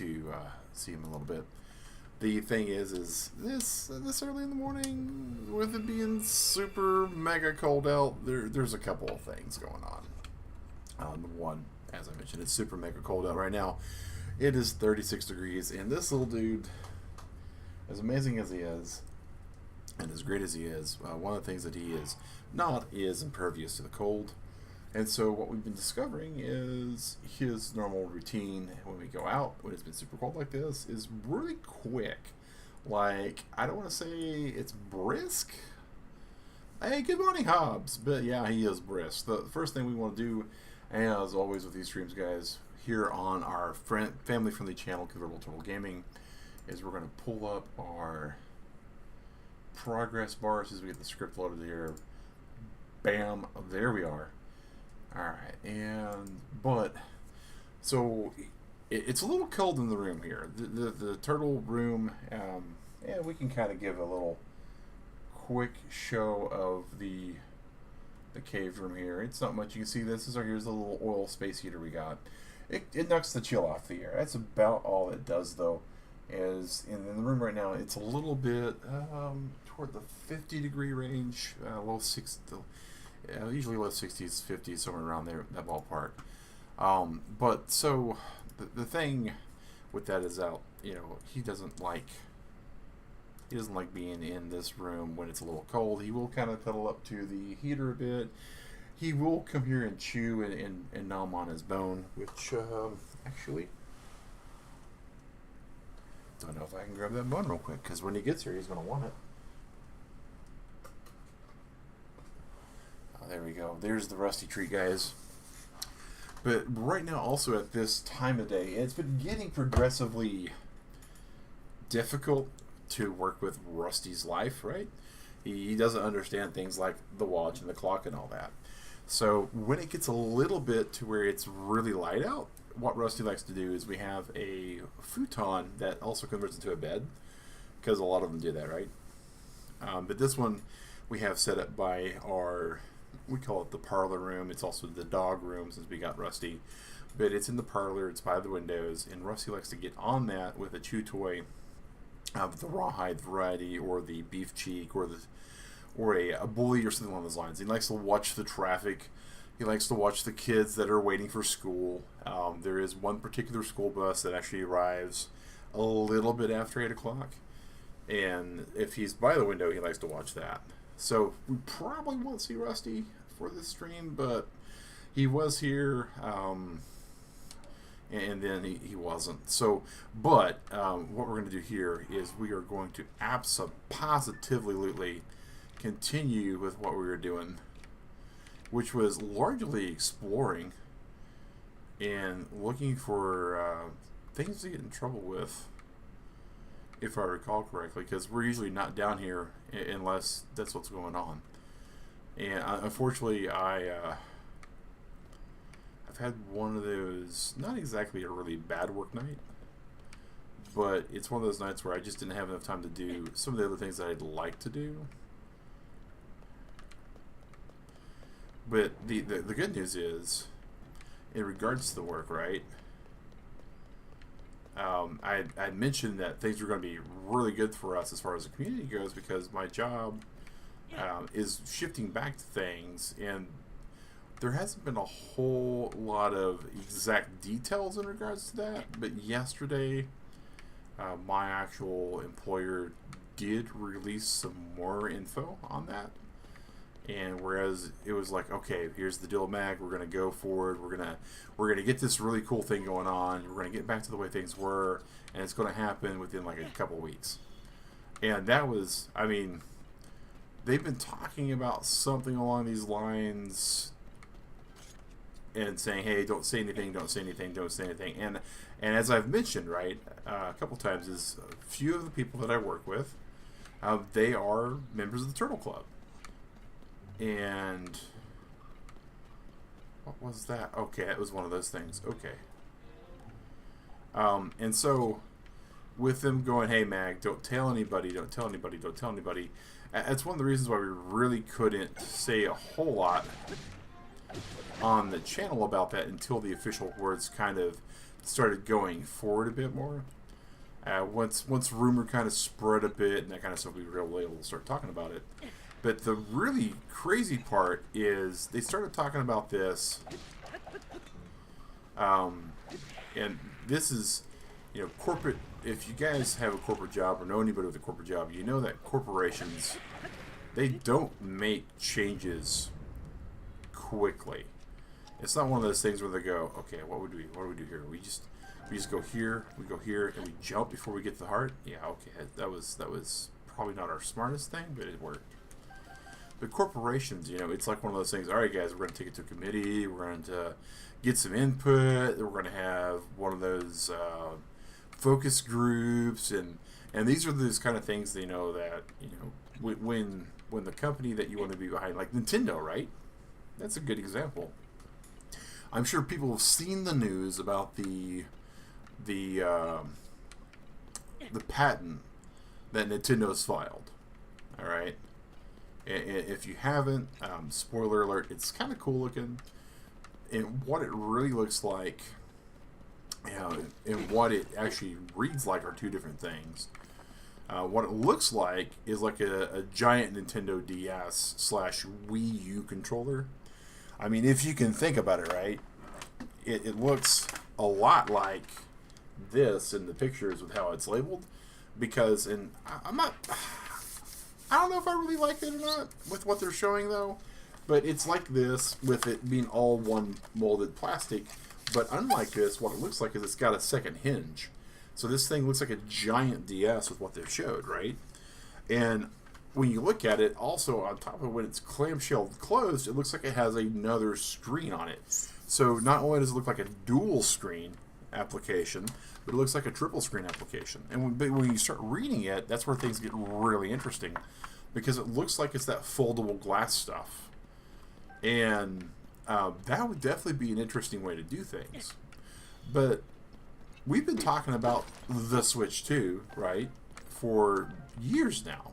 to see him a little bit. The thing is this early in the morning, with it being super mega cold out, there's a couple of things going on. One, as I mentioned, it's super mega cold out right now. It is 36 degrees, and this little dude, as amazing as he is, and as great as he is, one of the things that he is not is impervious to the cold. And so what we've been discovering is his normal routine when we go out, when it's been super cold like this, is really quick. Like, I don't want to say it's brisk. Hey, good morning, Hobbs. But yeah, he is brisk. The first thing we want to do, as always with these streams, guys, here on our family-friendly channel, Convertible Turtle Gaming, is we're going to pull up our progress bars as we get the script loaded here. Bam, there we are. Alright, so it's a little cold in the room here. The turtle room, we can kind of give a little quick show of the cave room here. It's not much. You can see here's a little oil space heater we got. It knocks the chill off the air. That's about all it does, though. Is in the room right now, it's a little bit toward the 50-degree range, low 60. Usually low 60s, 50s, somewhere around there, that ballpark. But so the thing with that is that he doesn't like being in this room when it's a little cold. He will kind of cuddle up to the heater a bit. He will come here and chew and nom on his bone, which actually, don't know if I can grab that bone real quick, because when he gets here, he's going to want it. There we go. There's the rusty treat, guys. But right now, also at this time of day, it's been getting progressively difficult to work with Rusty's life, right? He doesn't understand things like the watch and the clock and all that. So when it gets a little bit to where it's really light out, what Rusty likes to do is we have a futon that also converts into a bed, because a lot of them do that, right? But this one we have set up by we call it the parlor room. It's also the dog room since we got Rusty. But it's in the parlor, it's by the windows, and Rusty likes to get on that with a chew toy of the rawhide variety, or the beef cheek, or a bully, or something along those lines. He likes to watch the traffic. He likes to watch the kids that are waiting for school. There is one particular school bus that actually arrives a little bit after 8 o'clock. And if he's by the window, he likes to watch that. So we probably won't see Rusty for this stream, but he was here, and then he wasn't. So, but what we're going to do here is we are going to positively continue with what we were doing, which was largely exploring and looking for things to get in trouble with, if I recall correctly, because we're usually not down here unless that's what's going on. And unfortunately, I've had one of those, not exactly a really bad work night, but it's one of those nights where I just didn't have enough time to do some of the other things that I'd like to do. But the good news is, in regards to the work, right? I mentioned that things are going to be really good for us as far as the community goes, because my job is shifting back to things, and there hasn't been a whole lot of exact details in regards to that. But yesterday, my actual employer did release some more info on that. And whereas it was like, okay, here's the deal, Mag, we're going to go forward, we're going to get this really cool thing going on, we're going to get back to the way things were, and it's going to happen within like a couple weeks. And that was, I mean, they've been talking about something along these lines and saying, hey, don't say anything, don't say anything, don't say anything. And as I've mentioned, right, a couple times, is a few of the people that I work with, they are members of the Turtle Club. And what was that? Okay, it was one of those things. Okay. And so with them going, hey, Mag, don't tell anybody, don't tell anybody, don't tell anybody. That's one of the reasons why we really couldn't say a whole lot on the channel about that until the official words kind of started going forward a bit more. Once rumor kind of spread a bit and that kind of stuff, we were able to start talking about it. But the really crazy part is they started talking about this, and this is, you know, corporate. If you guys have a corporate job or know anybody with a corporate job, you know that corporations, they don't make changes quickly. It's not one of those things where they go, okay, what do we do here? We just go here, we go here, and we jump before we get to the heart. Yeah, okay, that was probably not our smartest thing, but it worked. But corporations, you know, it's like one of those things. All right, guys, we're going to take it to a committee. We're going to get some input. We're going to have one of those focus groups, and these are those kind of things. They know that, you know, when the company that you want to be behind, like Nintendo, right? That's a good example. I'm sure people have seen the news about the patent that Nintendo's filed. All right. If you haven't, spoiler alert, it's kind of cool looking. And what it really looks like, you know, and what it actually reads like are two different things. What it looks like is like a giant Nintendo DS / Wii U controller. I mean, if you can think about it, right? It looks a lot like this in the pictures with how it's labeled. Because, and I don't know if I really like it or not with what they're showing, though. But it's like this with it being all one molded plastic. But unlike this, what it looks like is it's got a second hinge. So this thing looks like a giant DS with what they've showed, right? And when you look at it, also on top of when it's clamshell closed, it looks like it has another screen on it. So not only does it look like a dual screen application, but it looks like a triple screen application. And when you start reading it, that's where things get really interesting, because it looks like it's that foldable glass stuff. And that would definitely be an interesting way to do things. But we've been talking about the Switch 2, right, for years now.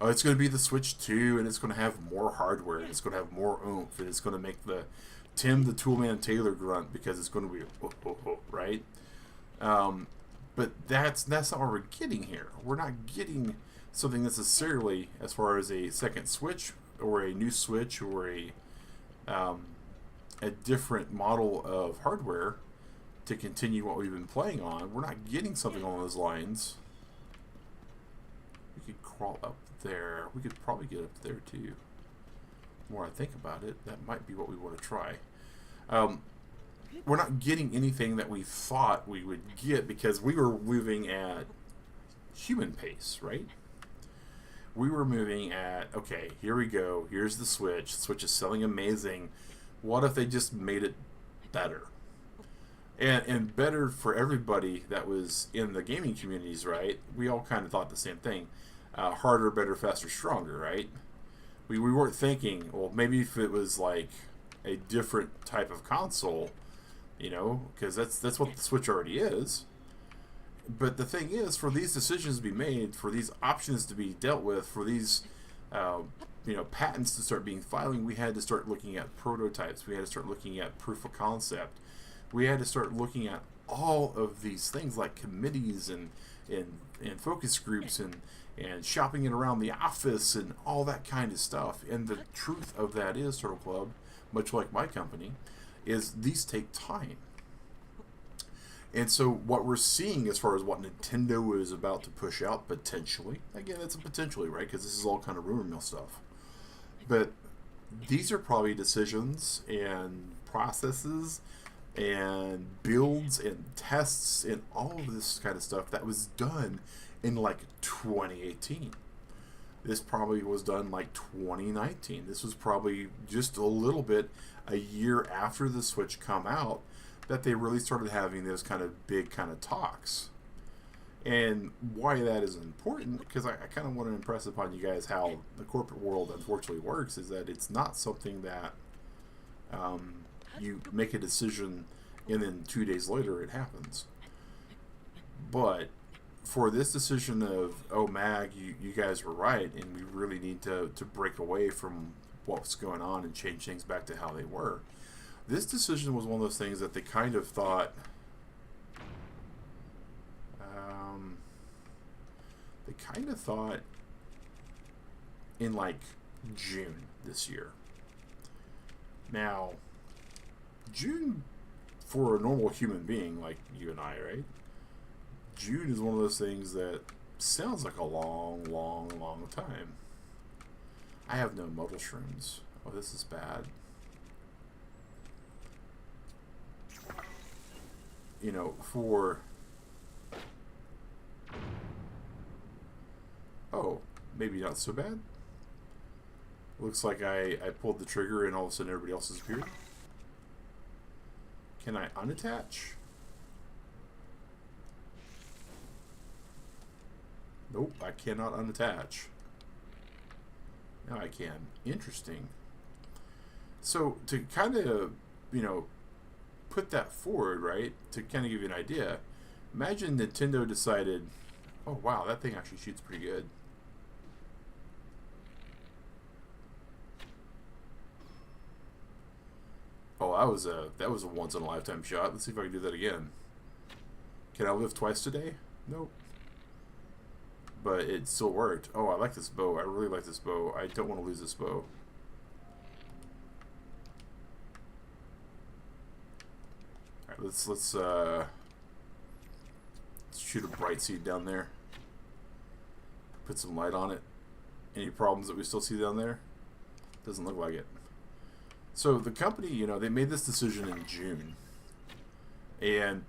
Oh, it's going to be the Switch 2, and it's going to have more hardware, and it's going to have more oomph, and it's going to make the Tim the Toolman Taylor grunt, because it's going to be right? But that's not what we're getting here. We're not getting something necessarily as far as a second Switch or a new Switch or a different model of hardware to continue what we've been playing on. We're not getting something along those lines. We could crawl up there. We could probably get up there too. The more I think about it, that might be what we want to try. We're not getting anything that we thought we would get, because we were moving at human pace, right? We were moving at, okay, here we go. Here's the Switch. The Switch is selling amazing. What if they just made it better? And better for everybody that was in the gaming communities, right? We all kind of thought the same thing. Harder, better, faster, stronger, right? We weren't thinking, well, maybe if it was like a different type of console, you know, because that's what the Switch already is. But the thing is, for these decisions to be made, for these options to be dealt with, for these you know, patents to start being filing, we had to start looking at prototypes. We had to start looking at proof of concept. We had to start looking at all of these things like committees and focus groups and shopping it around the office and all that kind of stuff. And the truth of that is, Turtle Club, much like my company, is these take time. And so what we're seeing as far as what Nintendo is about to push out, potentially, again, it's a potentially, right, because this is all kind of rumor mill stuff. But these are probably decisions and processes and builds and tests and all of this kind of stuff that was done in like 2018. This probably was done like 2019. This was probably just a little bit a year after the Switch come out that they really started having those kind of big kind of talks. And why that is important, because I kind of want to impress upon you guys how the corporate world unfortunately works, is that it's not something that you make a decision and then 2 days later it happens. But for this decision of, oh, Mag, you guys were right, and we really need to break away from what's going on and change things back to how they were, This decision was one of those things that they kind of thought, in like June this year. Now, June for a normal human being like you and I, right? June is one of those things that sounds like a long, long, long time. I have no modal shrooms. Oh, this is bad. You know, for... Oh, maybe not so bad. Looks like I pulled the trigger and all of a sudden everybody else has appeared. Can I unattach? Nope, I cannot unattach. Now I can. Interesting. So to kind of, you know, put that forward, right, to kind of give you an idea, imagine Nintendo decided, oh wow, that thing actually shoots pretty good. Oh, that was a once in a lifetime shot. Let's see if I can do that again. Can I live twice today? Nope. But it still worked. Oh, I like this bow. I really like this bow. I don't want to lose this bow. Alright, let's shoot a bright seed down there. Put some light on it. Any problems that we still see down there? Doesn't look like it. So the company, you know, they made this decision in June. And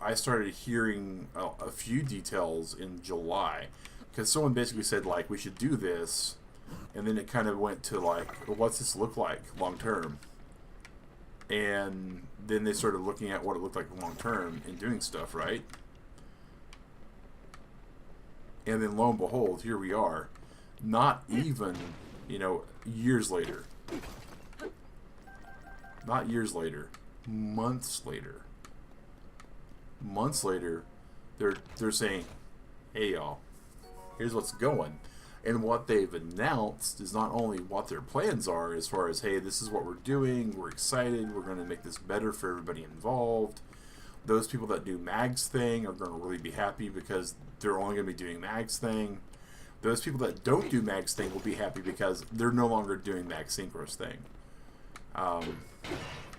I started hearing a few details in July, because someone basically said, like, we should do this, and then it kind of went to, like, well, what's this look like long term? And then they started looking at what it looked like long term and doing stuff, right? And then lo and behold, here we are, not even, you know, years later. Not years later, months later. Months later, they're saying, hey y'all, here's what's going. And what they've announced is not only what their plans are as far as, hey, this is what we're doing, we're excited, we're going to make this better for everybody involved. Those people that do Mag's thing are going to really be happy because they're only going to be doing Mag's thing. Those people that don't do Mag's thing will be happy because they're no longer doing Mag Synchro's thing.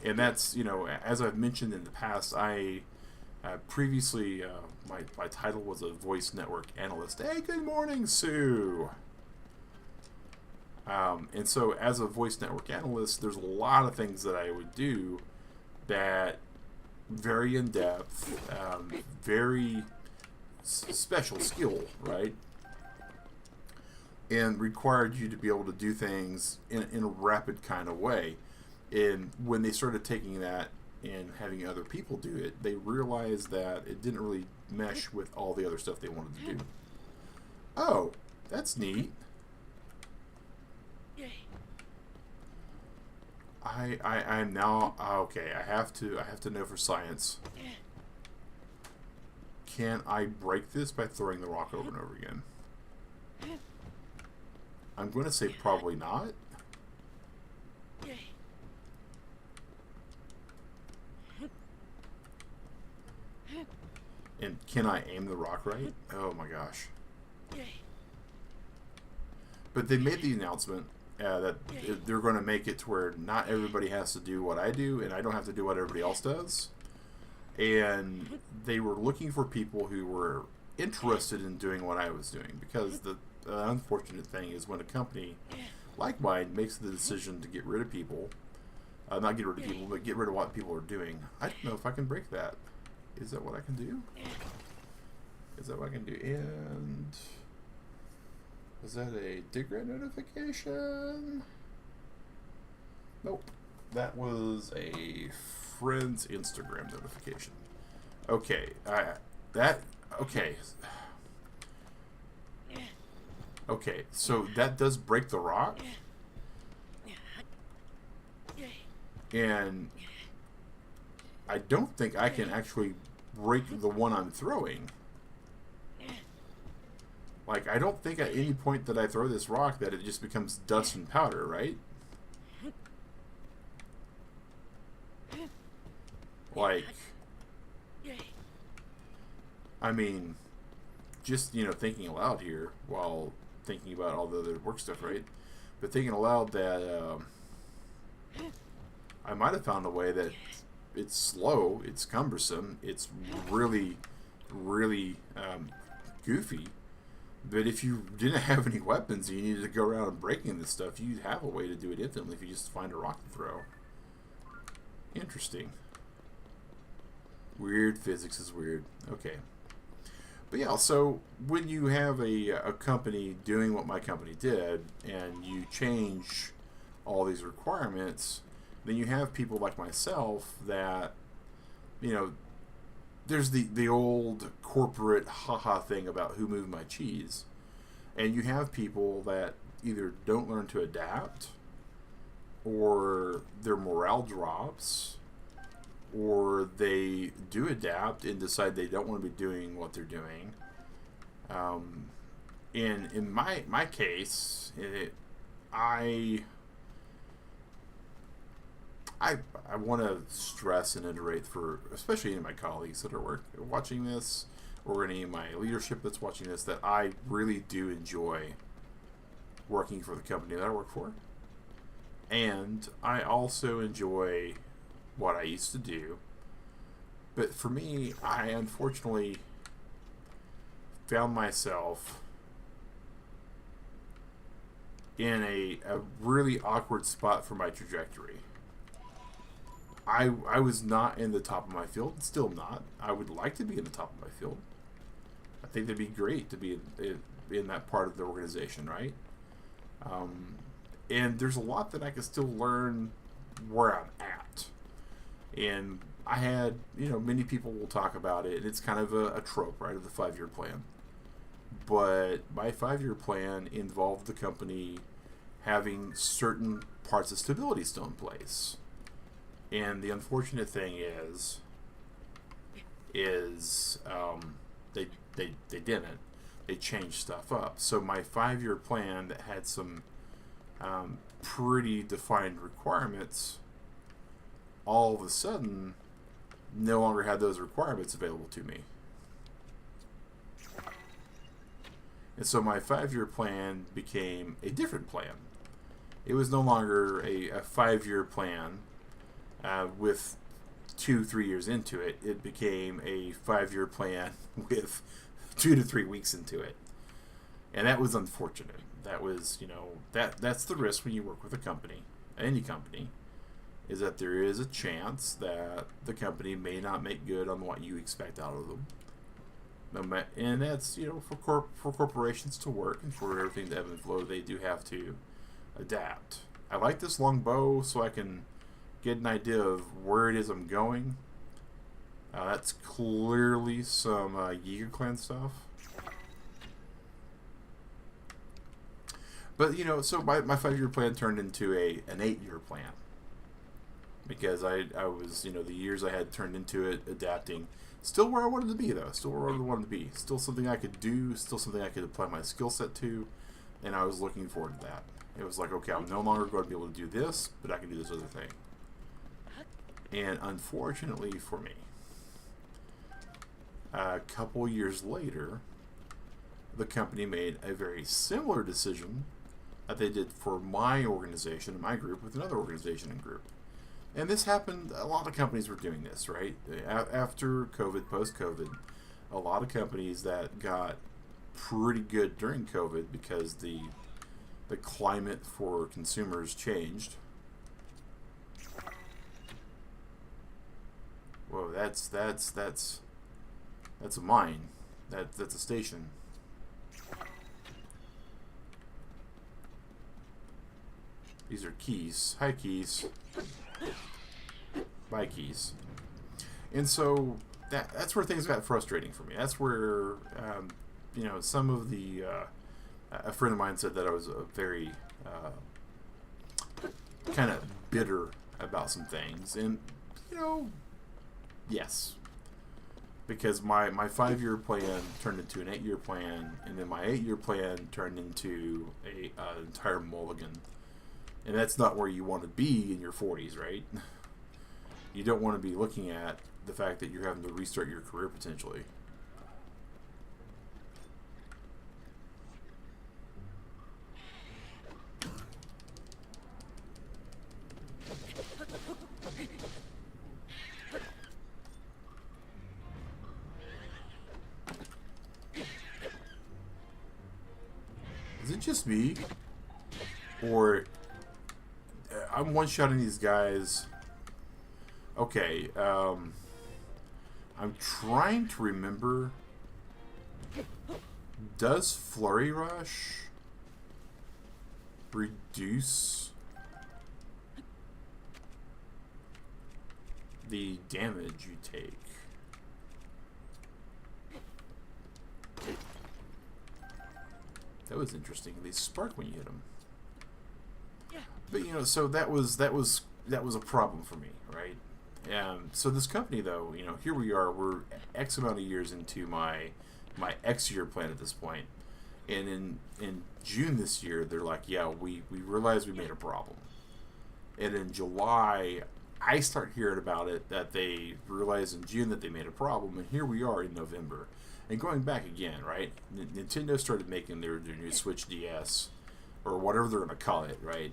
And that's, you know, as I've mentioned in the past, previously, my title was a voice network analyst. Hey, good morning, Sue! And so as a voice network analyst, there's a lot of things that I would do that very in-depth, very special skill, right? And required you to be able to do things in a rapid kind of way. And when they started taking that and having other people do it, they realized that it didn't really mesh with all the other stuff they wanted to do. Oh, that's neat. I'm now okay. I have to know for science. Can I break this by throwing the rock over and over again? I'm going to say probably not. And can I aim the rock right? Oh my gosh. But they made the announcement that they're going to make it to where not everybody has to do what I do, and I don't have to do what everybody else does. And they were looking for people who were interested in doing what I was doing, because the unfortunate thing is when a company like mine makes the decision to get rid of people, not get rid of people, but get rid of what people are doing. I don't know if I can break that. Is that what I can do? Is that what I can do? And was that a Digret notification? Nope. That was a friend's Instagram notification. Okay. Okay. Okay, so that does break the rock. And I don't think I can actually break the one I'm throwing. Like, I don't think at any point that I throw this rock that it just becomes dust and powder, right? Like, I mean, just, thinking aloud here while thinking about all the other work stuff, right? But thinking aloud that I might have found a way that it's slow, it's cumbersome, it's really, really goofy. But if you didn't have any weapons and you needed to go around breaking this stuff, you'd have a way to do it instantly if you just find a rock to throw. Interesting. Weird. Physics is weird. Okay. But yeah, so when you have a company doing what my company did, and you change all these requirements, then you have people like myself that, there's the old corporate haha thing about who moved my cheese. And you have people that either don't learn to adapt, or their morale drops, or they do adapt and decide they don't want to be doing what they're doing. In my case, I want to stress and iterate for, especially any of my colleagues that are watching this, or any of my leadership that's watching this, that I really do enjoy working for the company that I work for. And I also enjoy what I used to do. But for me, I unfortunately found myself in a really awkward spot for my trajectory. I was not in the top of my field, still not. I would like to be in the top of my field. I think that'd be great to be in that part of the organization, right? And there's a lot that I can still learn where I'm at. And I had, many people will talk about it, and it's kind of a trope, right, of the 5-year plan. But my 5-year plan involved the company having certain parts of stability still in place. And the unfortunate thing is they didn't. They changed stuff up. So my 5-year plan that had some pretty defined requirements, all of a sudden no longer had those requirements available to me. And so my 5-year plan became a different plan. It was no longer a 5-year plan with 2-3 years into it. It became a 5-year plan with 2 to 3 weeks into it. And that was unfortunate. That was, that's the risk when you work with a company, any company, is that there is a chance that the company may not make good on what you expect out of them. And that's, for corporations to work and for everything to ebb and flow, they do have to adapt. I like this long bow so I can get an idea of where it is I'm going. That's clearly some Yeager Clan stuff. But, so my 5-year plan turned into an 8-year plan. Because I was, the years I had turned into it, adapting. Still where I wanted to be, though. Still where I wanted to be. Still something I could do. Still something I could apply my skill set to. And I was looking forward to that. It was like, okay, I'm no longer going to be able to do this, but I can do this other thing. And unfortunately for me, a couple years later, the company made a very similar decision that they did for my organization, my group, with another organization and group. And this happened, a lot of companies were doing this, right? After COVID, post-COVID, a lot of companies that got pretty good during COVID because the climate for consumers changed. Whoa, that's a mine. That's a station. These are keys. Hi, keys. Bye, keys. And so that's where things got frustrating for me. That's where some of the a friend of mine said that I was very kind of bitter about some things, and yes, because my 5-year plan turned into an 8-year plan, and then my 8-year plan turned into a entire mulligan. And that's not where you want to be in your 40s, right? you don't want to be looking at the fact that you're having to restart your career potentially. Is it just me? Or I'm one-shotting these guys. Okay, I'm trying to remember. Does Flurry Rush reduce the damage you take? That was interesting. They spark when you hit them. But you know, so that was a problem for me, right? So this company, though, you know, here we are. We're X amount of years into my X-year plan at this point, and in June this year, they're like, yeah, we realized we made a problem. And in July, I start hearing about it, that they realized in June that they made a problem, and here we are in November. And going back again, right? Nintendo started making their new Switch DS, or whatever they're going to call it, right?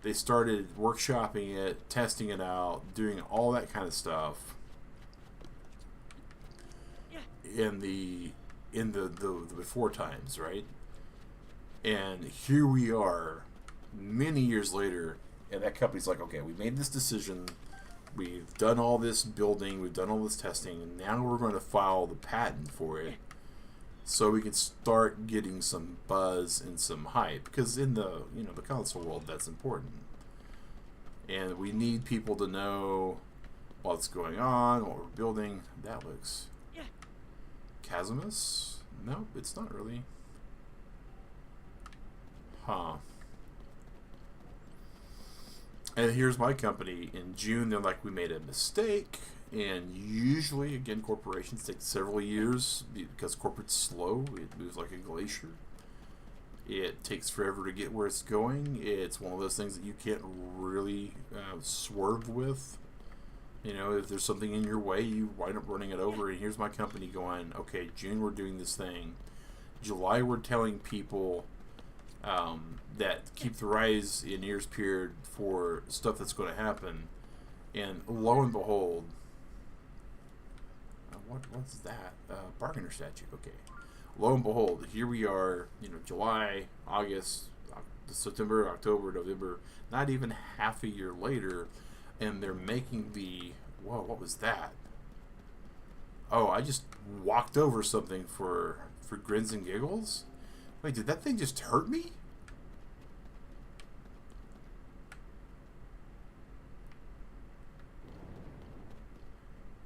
They started workshopping it, testing it out, doing all that kind of stuff in the before times, right? And here we are, many years later, and that company's like, okay, we made this decision, we've done all this building, we've done all this testing, and now we're going to file the patent for it, so we can start getting some buzz and some hype, because in the the console world, that's important, and we need people to know what's going on, what we're building. That looks Casimus? Nope, it's not really. Huh. And here's my company. In June, they're like, we made a mistake. And usually, again, corporations take several years because corporate's slow. It moves like a glacier. It takes forever to get where it's going. It's one of those things that you can't really swerve with. You know, if there's something in your way, you wind up running it over. And here's my company going, okay, June, we're doing this thing. July, we're telling people that keep their eyes and ears peeled for stuff that's going to happen. And lo and behold, what's that? Bargainer statue. Okay. Lo and behold, here we are, July, August, September, October, November, not even half a year later, and they're making the, whoa, what was that? Oh, I just walked over something for grins and giggles? Wait, did that thing just hurt me?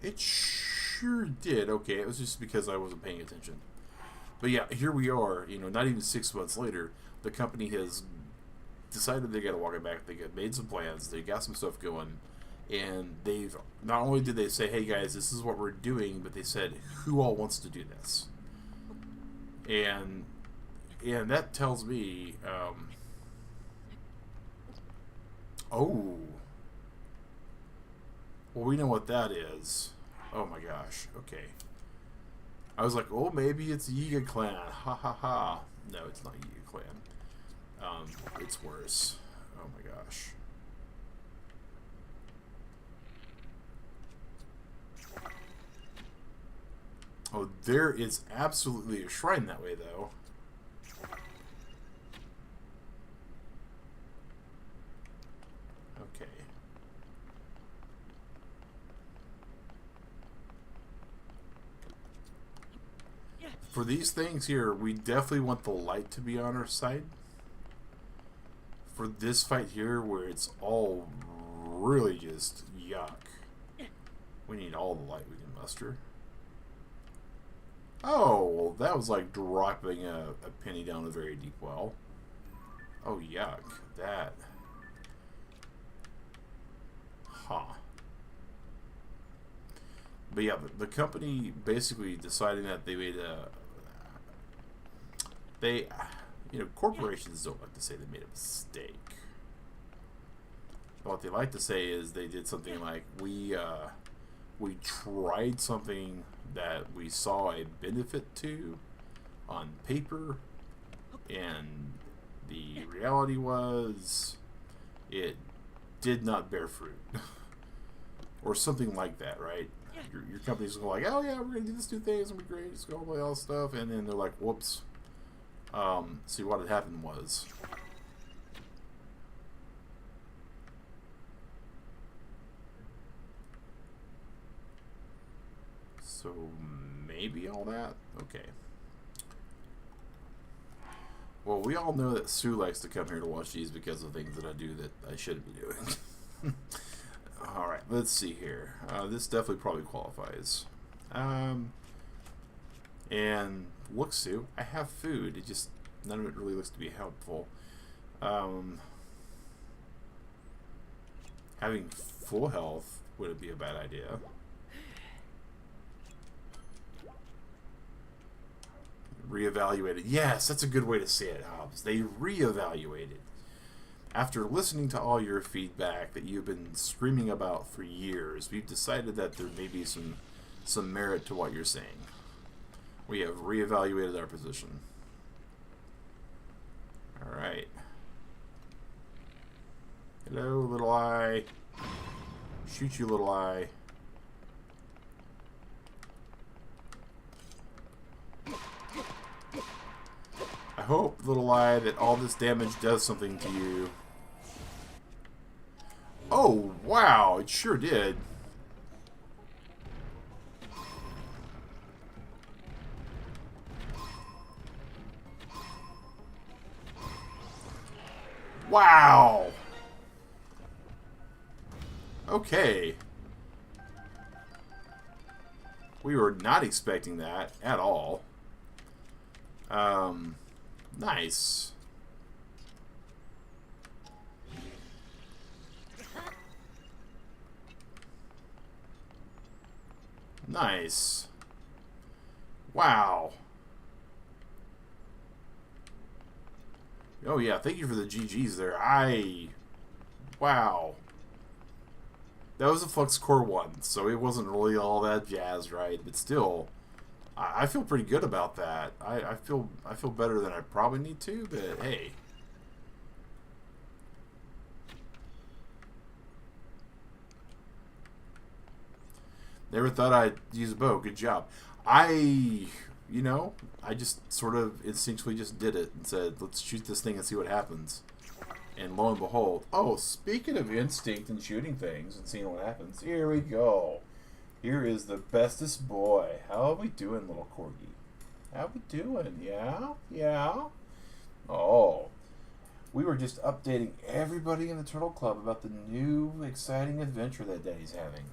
It sure did. Okay, it was just because I wasn't paying attention. But yeah, here we are, not even 6 months later, the company has decided they got to walk it back. They made some plans. They got some stuff going. And they've, not only did they say, hey guys, this is what we're doing, but they said, who all wants to do this? And that tells me, oh, well, we know what that is. Oh my gosh, okay. I was like, oh, maybe it's Yiga Clan. Ha ha ha. No, it's not Yiga Clan. It's worse. Oh my gosh. Oh, there is absolutely a shrine that way, though. Okay. For these things here, we definitely want the light to be on our side. For this fight here, where it's all really just yuck, we need all the light we can muster. Oh, well, that was like dropping a penny down a very deep well. Oh, yuck. That. Huh. But yeah, the company basically deciding that they made a... corporations don't like to say they made a mistake. what they like to say is they did something like, we tried something that we saw a benefit to on paper, and the reality was it did not bear fruit. Or something like that, right? Your company's going like, oh yeah, we're going to do this new thing, it's going to be great, it's going to be all this stuff, and then they're like, whoops. See, what had happened was, so maybe all that? Okay. Well, we all know that Sue likes to come here to watch these because of things that I do that I shouldn't be doing. Alright, let's see here. This definitely probably qualifies. And looks to, I have food. It just, none of it really looks to be helpful. Having full health wouldn't be a bad idea. Reevaluated. Yes, that's a good way to say it, Hobbs. They reevaluated. After listening to all your feedback that you've been screaming about for years, we've decided that there may be some merit to what you're saying. We have reevaluated our position. Alright. Hello, little eye. Shoot you, little eye. I hope, little eye, that all this damage does something to you. Oh, wow, it sure did. Wow. Okay. We were not expecting that at all. Nice. Nice. Wow. Oh yeah, thank you for the GGs there. Wow. That was a Flux Core 1, so it wasn't really all that jazz, right? But still, I feel pretty good about that. I feel better than I probably need to, but hey. Never thought I'd use a bow. Good job. I just sort of instinctually just did it and said, let's shoot this thing and see what happens. And lo and behold, oh, speaking of instinct and shooting things and seeing what happens, here we go. Here is the bestest boy. How are we doing, little corgi? How we doing? Yeah? Yeah? Oh. We were just updating everybody in the Turtle Club about the new exciting adventure that Daddy's having.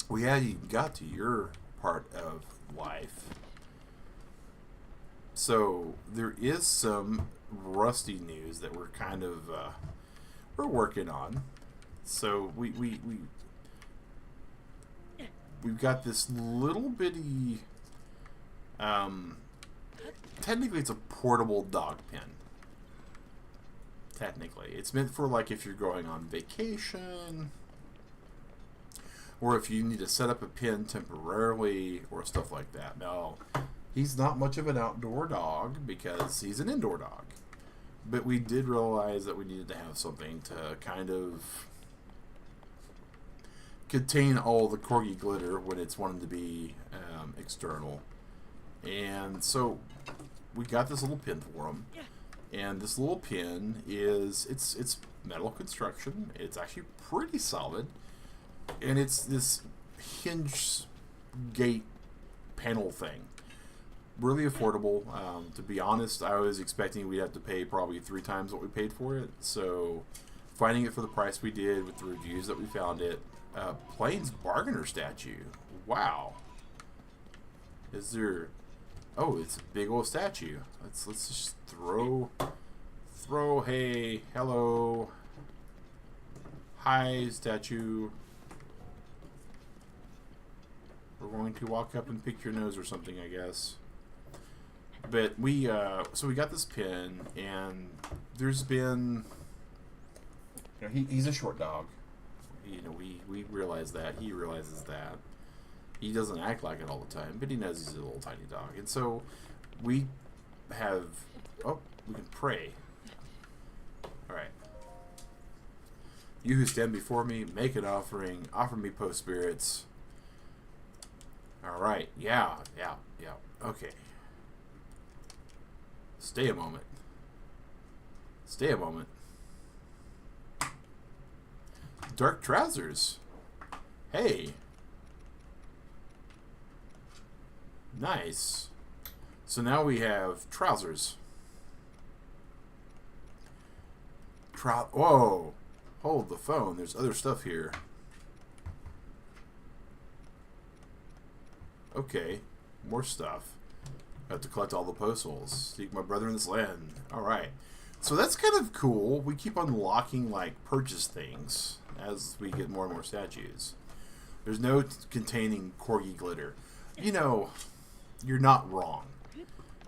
We hadn't even got to your part of life. So there is some Rusty news that we're kind of we're working on. So we've got this little bitty technically it's a portable dog pen. Technically, it's meant for like if you're going on vacation, or if you need to set up a pen temporarily, or stuff like that. Now, he's not much of an outdoor dog because he's an indoor dog. But we did realize that we needed to have something to kind of contain all the corgi glitter when it's wanted to be external. And so we got this little pin for him. And this little pin is, it's metal construction. It's actually pretty solid. And it's this hinge gate panel thing. Really affordable. To be honest, I was expecting we'd have to pay probably 3 times what we paid for it. So finding it for the price we did with the reviews that we found it. Plains Bargainer statue. Wow. Is there... Oh, it's a big old statue. Let's just throw, hey, hello. Hi, statue. We're going to walk up and pick your nose or something, I guess. But so we got this pin, and there's been, You know, he's a short dog. You know, we realize that. He realizes that. He doesn't act like it all the time, but he knows he's a little tiny dog. And so we have... Oh, we can pray. Alright. You who stand before me, make an offering. Offer me post spirits. Alright. Yeah. Okay. Stay a moment. Dark trousers. Hey. Nice. So now we have trousers. Whoa. Hold the phone. There's other stuff here. Okay. More stuff. I have to collect all the postals. Seek my brother in this land. Alright. So that's kind of cool. We keep unlocking, like, purchase things as we get more and more statues. There's no containing corgi glitter. You know, you're not wrong.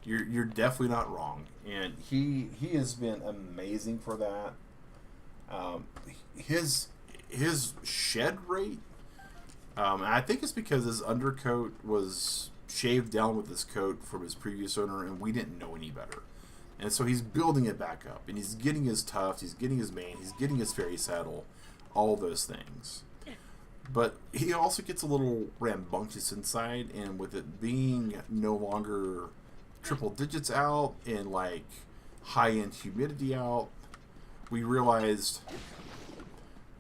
You're definitely not wrong. And he has been amazing for that. His shed rate, I think it's because his undercoat was shaved down with this coat from his previous owner, and we didn't know any better. And so he's building it back up, and he's getting his tuft, he's getting his mane, he's getting his fairy saddle, all those things. But he also gets a little rambunctious inside, and with it being no longer triple digits out and like high-end humidity out, we realized,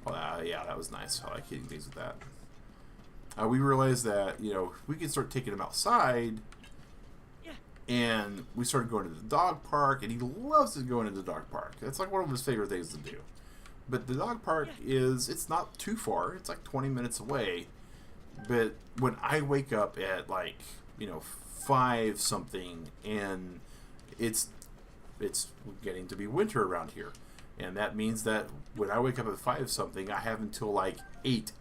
yeah, that was nice. I like hitting things with that. We realized that, you know, we could start taking him outside, and we started going to the dog park, and he loves to go into the dog park. That's like one of his favorite things to do. But the dog park it's not too far. It's like 20 minutes away. But when I wake up at like, you know, 5 something, and it's getting to be winter around here. And that means that when I wake up at 5 something, I have until like 8,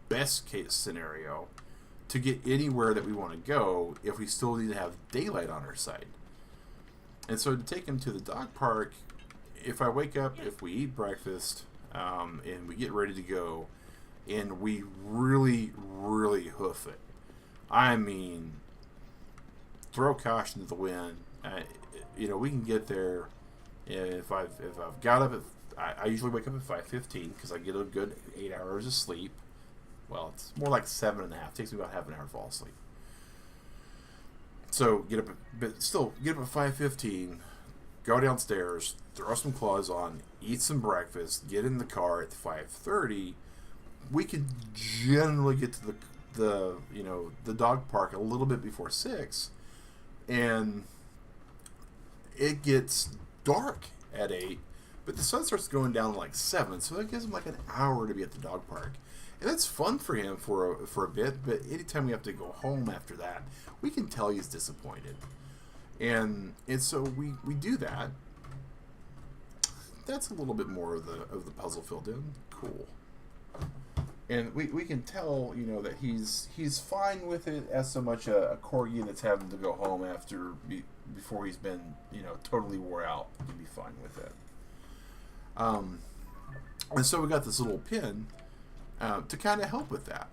best case scenario, to get anywhere that we want to go if we still need to have daylight on our side. And so to take him to the dog park, if I wake up, if we eat breakfast, and we get ready to go, and we really, really hoof it. I mean, throw caution to the wind. You know, we can get there. If I've got up at, I usually wake up at 5:15 because I get a good 8 hours of sleep. Well, it's more like 7.5. It takes me about half an hour to fall asleep. So get up at 5:15. Go downstairs, throw some clothes on, eat some breakfast, get in the car at 5:30. We could generally get to the dog park a little bit before 6, and it gets dark at 8, but the sun starts going down at like 7, so that gives him like an hour to be at the dog park. And that's fun for him for a bit, but anytime we have to go home after that, we can tell he's disappointed. And so we do that. That's a little bit more of the puzzle filled in. Cool. And we can tell, you know, that he's fine with it as so much a corgi that's having to go home before he's been, you know, totally wore out. He can be fine with it. And so we got this little pin to kind of help with that.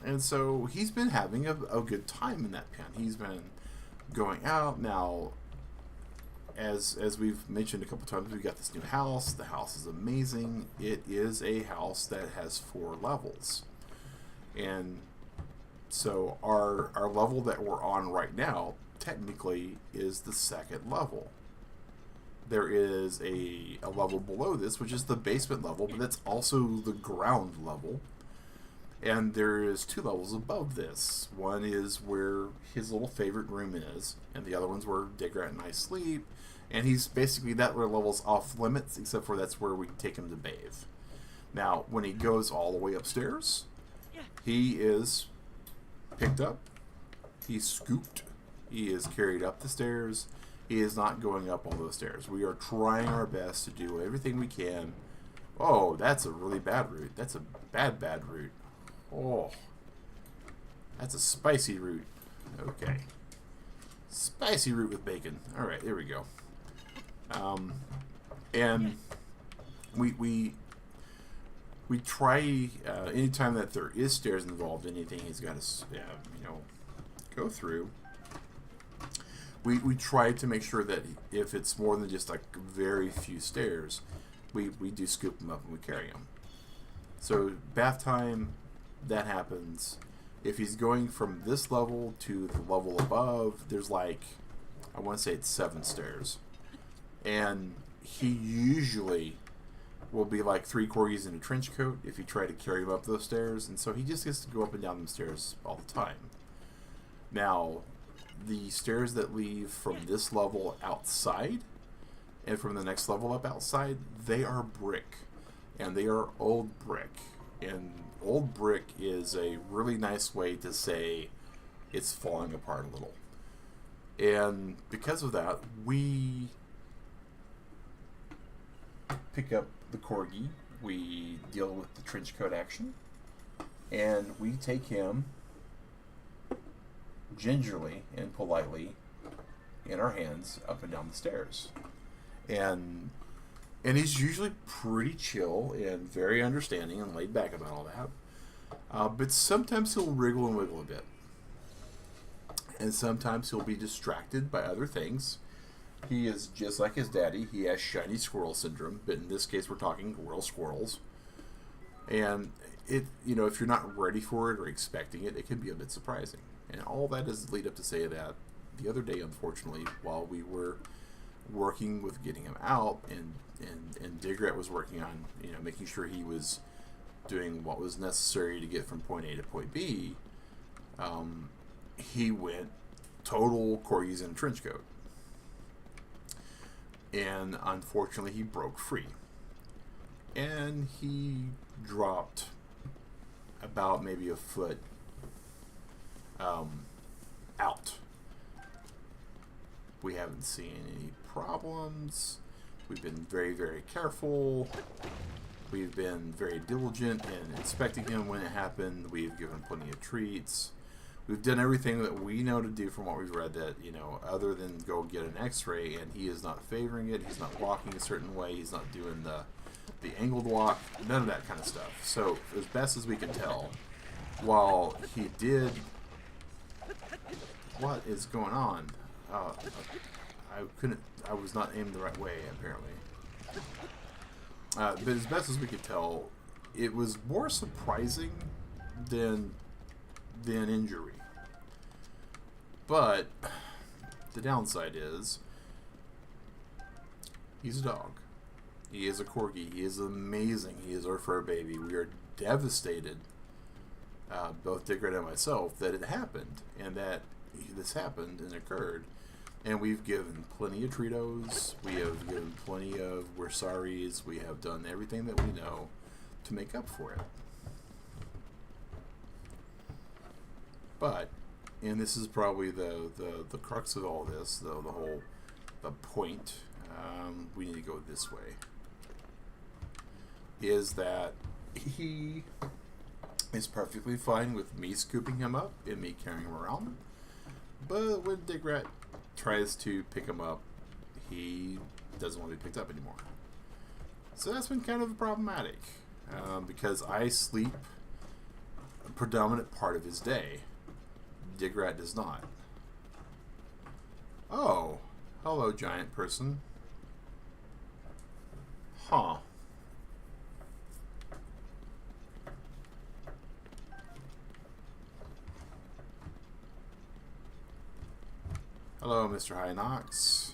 And so he's been having a good time in that pen. He's been going out. Now, as we've mentioned a couple times, we've got this new house. The house is amazing. It is a house that has 4 levels. And so our level that we're on right now technically is the 2nd level. There is a level below this, which is the basement level, but that's also the ground level. And there is 2 levels above this. One is where his little favorite room is, and the other one's where Digrat and I sleep. And he's basically, that level's off limits, except for that's where we can take him to bathe. Now, when he goes all the way upstairs, he is picked up, he's scooped, he is carried up the stairs. He is not going up all those stairs. We are trying our best to do everything we can. Oh, that's a really bad route. That's a bad route. Oh, that's a spicy route. Okay. Spicy route with bacon. All right, there we go. And we We try anytime that there is stairs involved, anything he's got to go through. We try to make sure that if it's more than just like very few stairs, we do scoop them up and we carry them. So bath time, that happens. If he's going from this level to the level above, there's like, I want to say it's 7 stairs. And he usually will be like 3 corgis in a trench coat if you try to carry him up those stairs. And so he just gets to go up and down the stairs all the time. Now, the stairs that leave from this level outside and from the next level up outside, they are brick. And they are old brick. And old brick is a really nice way to say it's falling apart a little. And because of that, we pick up the corgi, we deal with the trench coat action, and we take him gingerly and politely in our hands up and down the stairs. And he's usually pretty chill and very understanding and laid back about all that. But sometimes he'll wriggle and wiggle a bit. And sometimes he'll be distracted by other things. He is just like his daddy. He has shiny squirrel syndrome, but in this case we're talking real squirrels. And if you're not ready for it or expecting it, it can be a bit surprising. And all that is lead up to say that the other day, unfortunately, while we were working with getting him out, and Digrat was working on making sure he was doing what was necessary to get from point A to point B, he went total corgis in a trench coat. And unfortunately he broke free. And he dropped about maybe a foot out. We haven't seen any problems. We've been very, very careful. We've been very diligent in inspecting him when it happened. We've given plenty of treats. We've done everything that we know to do from what we've read, that, other than go get an x-ray, and he is not favoring it. He's not walking a certain way. He's not doing the angled walk. None of that kind of stuff. So, as best as we can tell, while he did... What is going on? I was not aimed the right way, apparently. But as best as we could tell, it was more surprising than injury. But the downside is he's a dog. He is a corgi. He is amazing. He is our fur baby. We are devastated, both Digrat and myself, that it happened, and that this happened and occurred. And we've given plenty of Tritos. We have given plenty of we're sorries. We have done everything that we know to make up for it. But, and this is probably the crux of all this, though, the point, we need to go this way, is that he is perfectly fine with me scooping him up and me carrying him around. But when Digrat tries to pick him up, he doesn't want to be picked up anymore. So that's been kind of problematic, because I sleep a predominant part of his day. Digrat does not. Oh, hello, giant person. Huh. Hello, Mr. Hinox.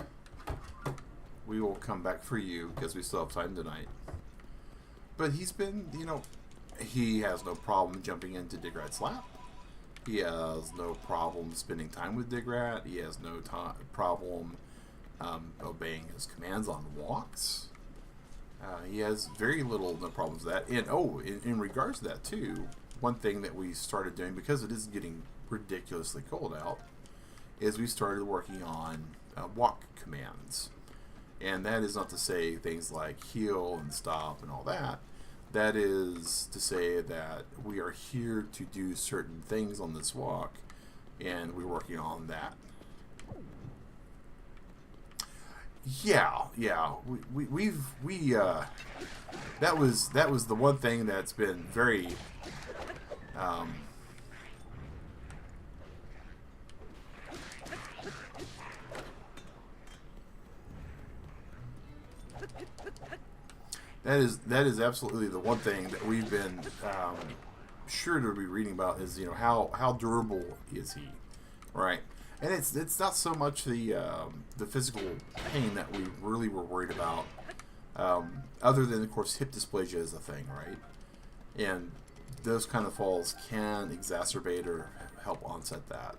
We will come back for you because we still have time tonight. But he's been, he has no problem jumping into Digrat's lap. He has no problem spending time with Digrat. He has no problem obeying his commands on walks. He has very no problems with that. And in regards to that too, one thing that we started doing, because it is getting ridiculously cold out, is we started working on walk commands. And that is not to say things like heel and stop and all that. That is to say that we are here to do certain things on this walk, and we're working on that. Yeah, yeah. That was the one thing that's been very um, that is absolutely the one thing that we've been sure to be reading about is, you know, how durable is he, right? And it's not so much the physical pain that we really were worried about, other than of course hip dysplasia is a thing, right? And those kind of falls can exacerbate or help onset that.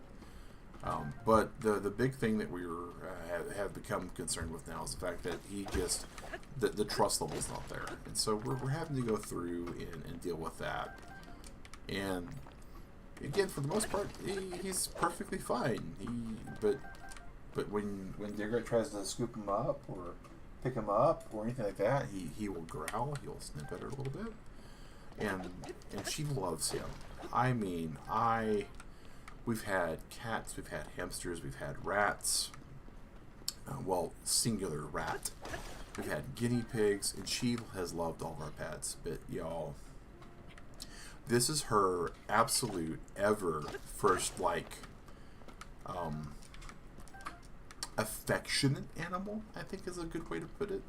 But the big thing that we were have become concerned with now is the fact that he just the trust level's not there, and so we're having to go through and deal with that. And again, for the most part, he's perfectly fine. But when Digger tries to scoop him up or pick him up or anything like that, he will growl. He'll snip at her a little bit, and she loves him. I mean, we've had cats, we've had hamsters, we've had rats. Well, singular rat. We've had guinea pigs, and she has loved all of our pets. But y'all, this is her absolute ever first affectionate animal, I think is a good way to put it.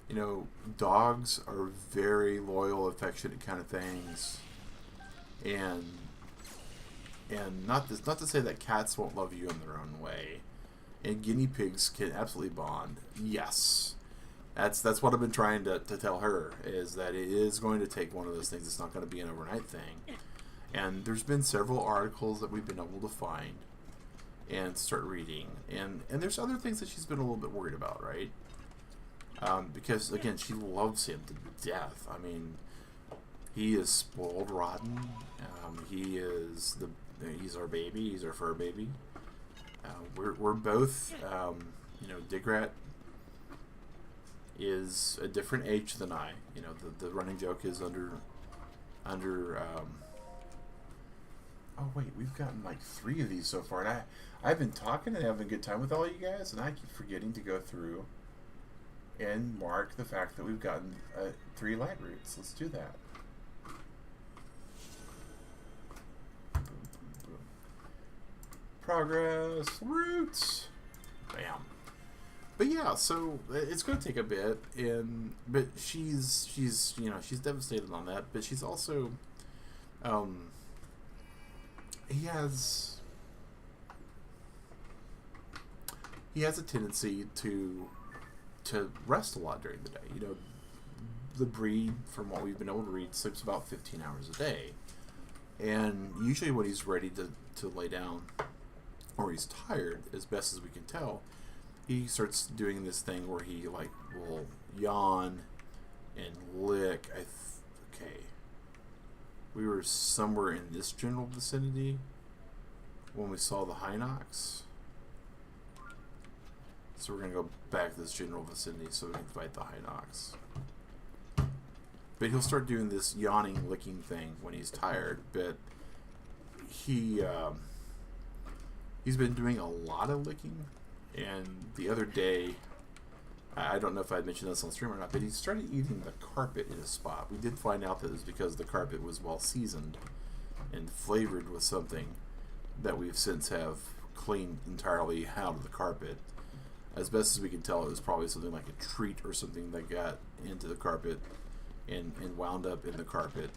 You know, dogs are very loyal, affectionate kind of things, and not to say that cats won't love you in their own way, and guinea pigs can absolutely bond. Yes, that's what I've been trying to tell her, is that it is going to take one of those things. It's not going to be an overnight thing. And there's been several articles that we've been able to find and start reading, and there's other things that she's been a little bit worried about, right? Because again, she loves him to death. I mean, he is spoiled rotten. He's our baby. He's our fur baby. We're both, you know, Digrat is a different age than I. You know, the running joke is under. Oh wait, we've gotten like 3 of these so far, and I've been talking and having a good time with all you guys, and I keep forgetting to go through and mark the fact that we've gotten 3 light roots. Let's do that. Progress roots. Bam. But yeah, so it's going to take a bit, but she's you know, she's devastated on that, but she's also he has a tendency to rest a lot during the day. You know, the breed, from what we've been able to read, sleeps about 15 hours a day, and usually when he's ready to lay down, or he's tired, as best as we can tell, he starts doing this thing where he will yawn and lick. Okay, we were somewhere in this general vicinity when we saw the Hinox, so we're gonna go back to this general vicinity so we can fight the Hinox. But he'll start doing this yawning, licking thing when he's tired. But he's been doing a lot of licking. And the other day, I don't know if I mentioned this on stream or not, but he started eating the carpet in his spot. We did find out that it was because the carpet was well seasoned and flavored with something that we've since have cleaned entirely out of the carpet. As best as we can tell, it was probably something like a treat or something that got into the carpet and wound up in the carpet.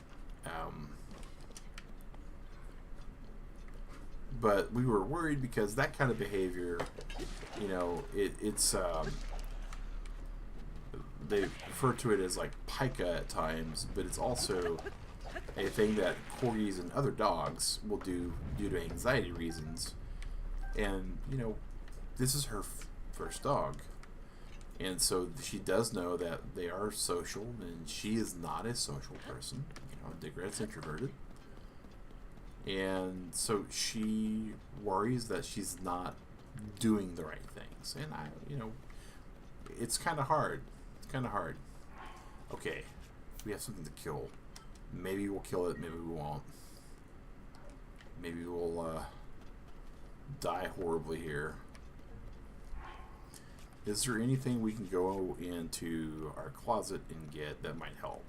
But we were worried because that kind of behavior, you know, it's they refer to it as like pica at times, but it's also a thing that corgis and other dogs will do due to anxiety reasons. And, you know, this is her first dog, and so she does know that they are social, and she is not a social person. You know, Digrat's introverted. And so she worries that she's not doing the right things. And you know, it's kind of hard. It's kind of hard. Okay, we have something to kill. Maybe we'll kill it, maybe we won't. Maybe we'll die horribly here. Is there anything we can go into our closet and get that might help?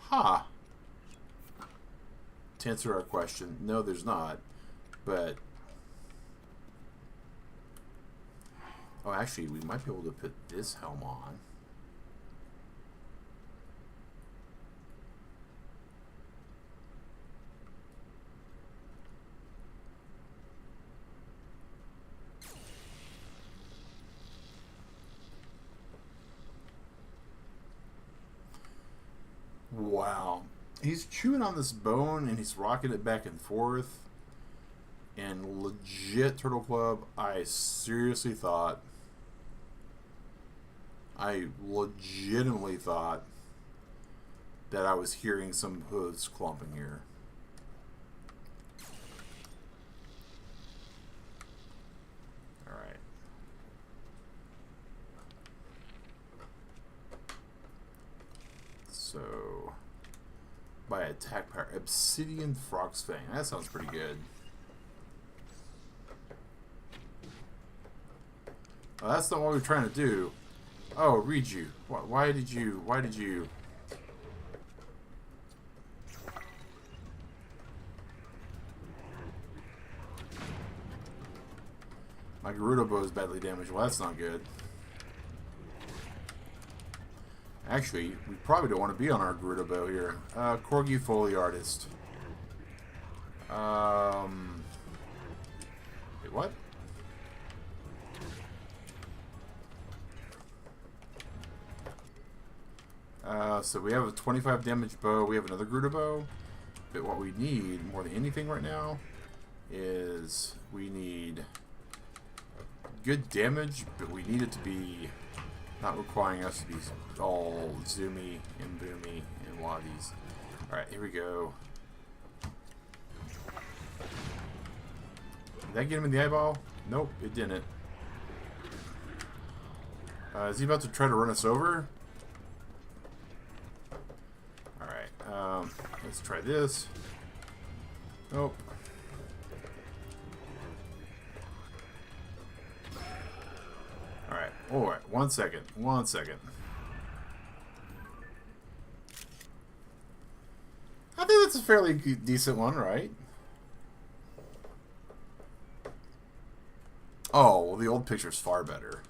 Ha! To answer our question, no, there's not. But oh, actually, we might be able to put this helm on. Wow. He's chewing on this bone and he's rocking it back and forth. And legit, Turtle Club, I legitimately thought that I was hearing some hooves clumping here. Alright. So, by attack power, Obsidian Frog's Fang. That sounds pretty good. Oh, that's not what we're trying to do. Oh, read you. Why did you? My Gerudo bow is badly damaged. Well, that's not good. Actually, we probably don't want to be on our Gerudo bow here. Corgi Foley Artist. Wait, what? So we have a 25 damage bow. We have another Gerudo bow. But what we need more than anything right now is we need good damage, but we need it to be not requiring us to be all zoomy and boomy and waddies. Alright, here we go. Did that get him in the eyeball? Nope, it didn't. Is he about to try to run us over? Let's try this. Nope. Alright, 1 second. 1 second. I think that's a fairly decent one, right? Oh, well, the old picture's far better.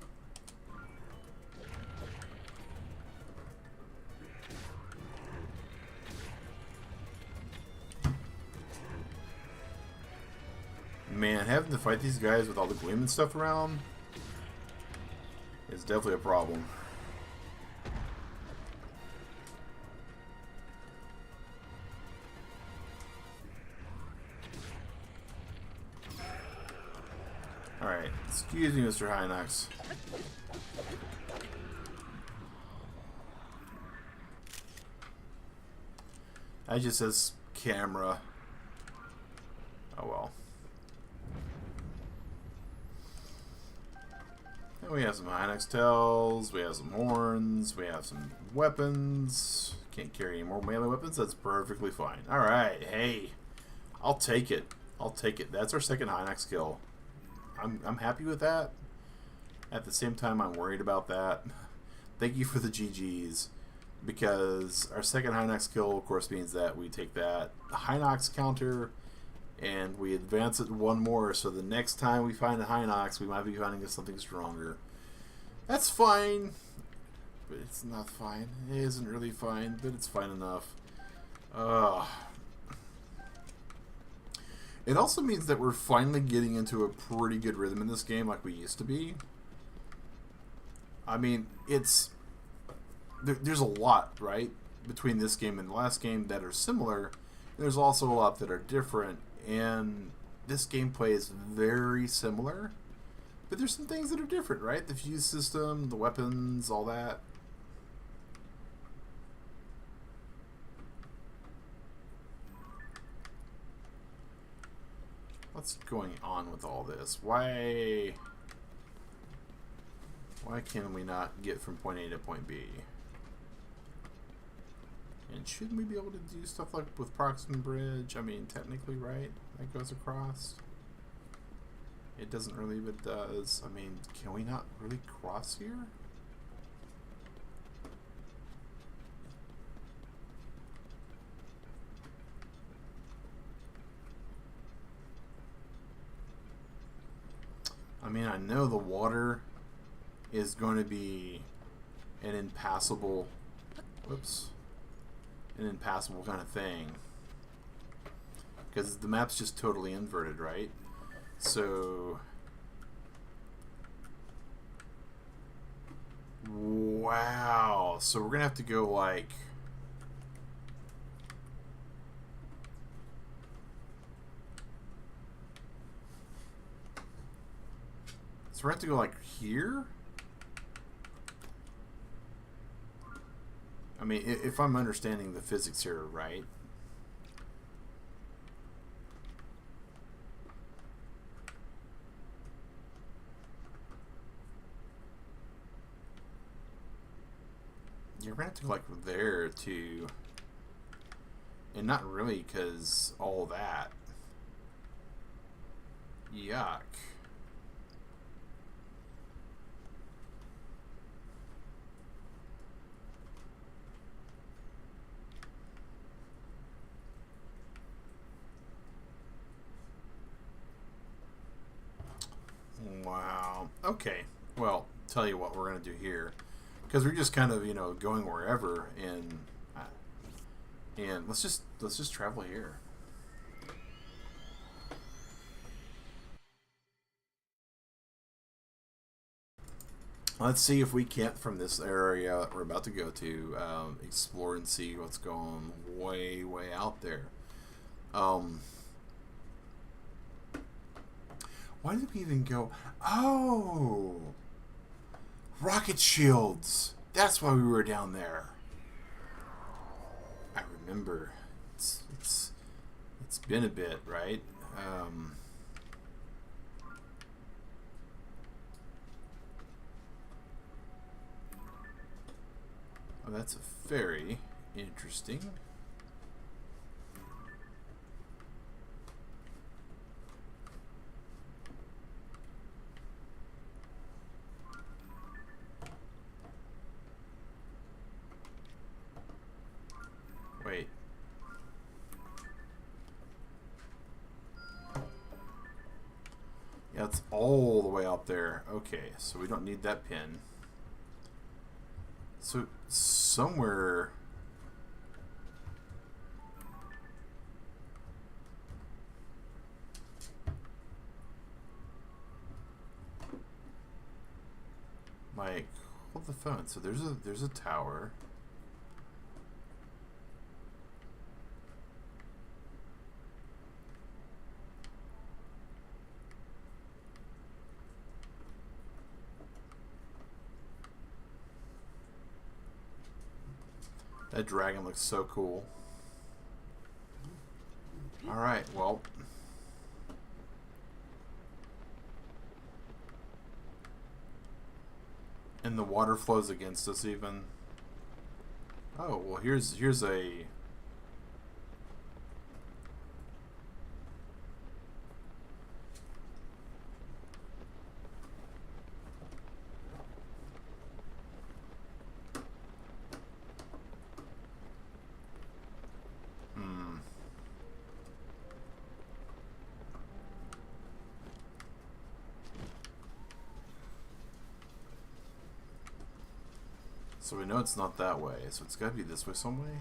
Man, having to fight these guys with all the gleam and stuff around is definitely a problem. Alright, excuse me, Mr. Hinox. I just says camera. Oh well. We have some Hinox tails, we have some horns, we have some weapons. Can't carry any more melee weapons, that's perfectly fine. Alright, hey. I'll take it. I'll take it. That's our second Hinox kill. I'm happy with that. At the same time, I'm worried about that. Thank you for the GGs. Because our second Hinox kill, of course, means that we take that Hinox counter and we advance it one more, so the next time we find a Hinox, we might be finding something stronger. That's fine, but it's not fine. It isn't really fine, but it's fine enough. It also means that we're finally getting into a pretty good rhythm in this game like we used to be. I mean, there's a lot, right, between this game and the last game that are similar. There's also a lot that are different. And this gameplay is very similar, but there's some things that are different, right? The fuse system, the weapons, all that. What's going on with all this? Why can we not get from point A to point B? And shouldn't we be able to do stuff like with Proximate Bridge? I mean, technically, right? That goes across. It doesn't really, but it does. I mean, can we not really cross here? I mean, I know the water is going to be an impassable, whoops, an impassable kind of thing. Because the map's just totally inverted, right? So, wow. So we're going to have to go like, so we have to go like here? I mean, if I'm understanding the physics here right. You're going to have to go like there too. And not really, because all that. Yuck. Wow. Okay. Well, tell you what we're going to do here. Because we're just kind of, you know, going wherever, and let's just travel here. Let's see if we can't, from this area that we're about to go to, explore and see what's going way out there. Why did we even go? Oh! Rocket shields! That's why we were down there. I remember. It's been a bit, right? Oh, that's very interesting. Wait. Yeah, it's all the way out there. Okay, so we don't need that pin. So, somewhere... Mike, hold the phone. So there's a tower. That dragon looks so cool. Alright, well. And the water flows against us even. Oh, well here's a... So we know it's not that way, so it's gotta be this way some way.